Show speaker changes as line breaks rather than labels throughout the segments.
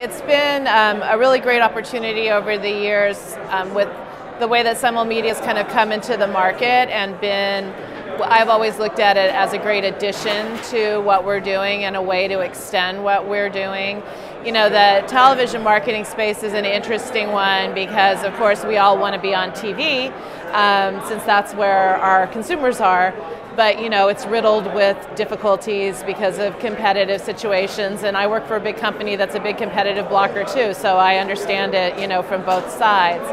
It's been a really great opportunity over the years with the way that Simul Media has kind of come into the market and been, I've always looked at it as a great addition to what we're doing and a way to extend what we're doing. You know, the television marketing space is an interesting one because, of course, we all want to be on TV since that's where our consumers are. But, you know, it's riddled with difficulties because of competitive situations. And I work for a big company that's a big competitive blocker too, so I understand it, you know, from both sides.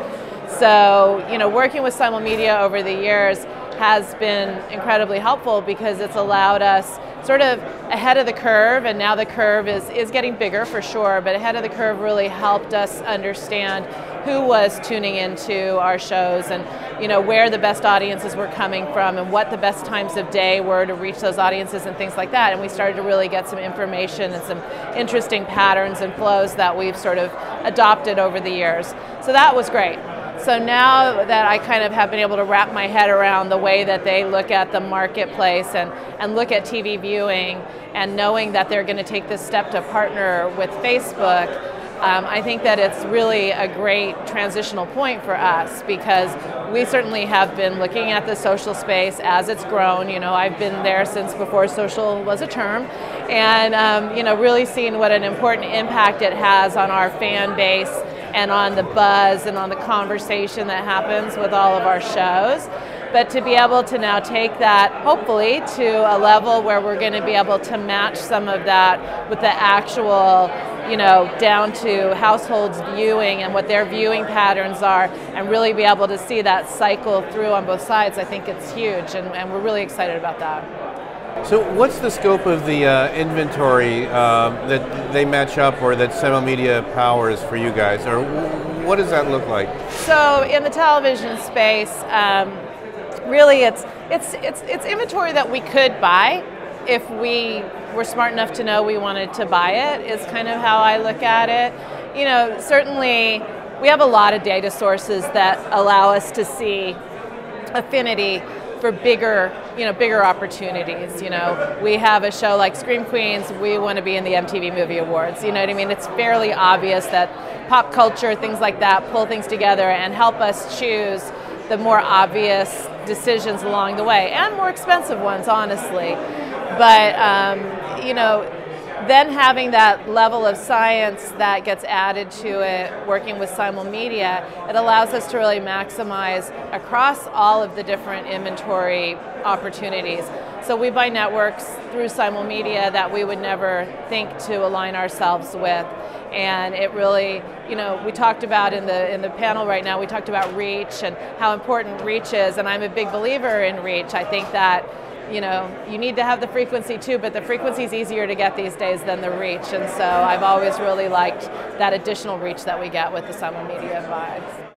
So, you know, working with Simul Media over the years has been incredibly helpful because it's allowed us sort of ahead of the curve, and now the curve is getting bigger for sure, but ahead of the curve really helped us understand who was tuning into our shows and, you know, where the best audiences were coming from and what the best times of day were to reach those audiences and things like that. And we started to really get some information and some interesting patterns and flows that we've sort of adopted over the years. So that was great. So now that I kind of have been able to wrap my head around the way that they look at the marketplace and look at TV viewing, and knowing that they're going to take this step to partner with Facebook, I think that it's really a great transitional point for us because we certainly have been looking at the social space as it's grown. You know, I've been there since before social was a term, and you know, really seeing what an important impact it has on our fan base and on the buzz and on the conversation that happens with all of our shows. But to be able to now take that, hopefully, to a level where we're going to be able to match some of that with the actual, you know, down to households viewing and what their viewing patterns are, and really be able to see that cycle through on both sides, I think it's huge, and we're really excited about that.
So what's the scope of the inventory that they match up, or that Simul Media powers for you guys, or what does that look like?
So in the television space, really it's inventory that we could buy if we were smart enough to know we wanted to buy it, is kind of how I look at it. You know, certainly we have a lot of data sources that allow us to see affinity for bigger opportunities. You know, we have a show like Scream Queens, we want to be in the MTV Movie Awards. You know what I mean? It's fairly obvious that pop culture, things like that, pull things together and help us choose the more obvious decisions along the way, and more expensive ones, honestly. But you know, then having that level of science that gets added to it, working with Simul Media, it allows us to really maximize across all of the different inventory opportunities. So we buy networks through Simul Media that we would never think to align ourselves with. And it really, you know, we talked about in the panel right now, we talked about reach and how important reach is, and I'm a big believer in reach. I think that, you know, you need to have the frequency too, but the frequency is easier to get these days than the reach, and so I've always really liked that additional reach that we get with the Simul Media buys.